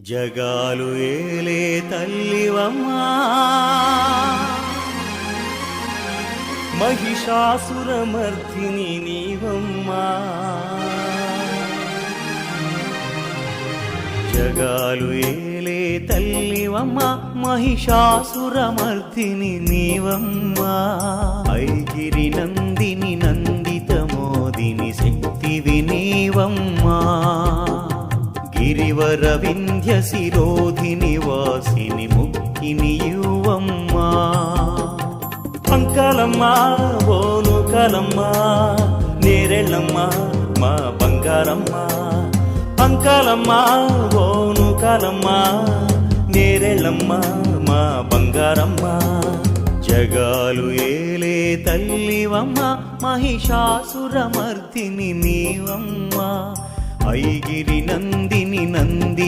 జగాలు ఏలే తల్లివమ్మా, మహిషాసురమర్దిని నీవమ్మా. జగాలు ఏలే తల్లివమ్మా, మహిషాసురమర్దిని నీవమ్మా. ఐగిరి నందిని నందిత మోదిని శక్తివి నీవమ్మా. గిరివర వింధ్య శిరోధిని వాసిని ముక్కిని యువమ్మా. అంకాలమ్మా ఓనుకలమ్మా, నేరెళ్ళమ్మా మా బంగారమ్మా. అంకాలమ్మా ఓనుకలమ్మా, నేరెళ్ళమ్మా మా బంగారమ్మా. జగాలు ఏలే తల్లివమ్మా, మహిషాసురమర్దిని నీవమ్మా. ఐగిరి నందిని నంది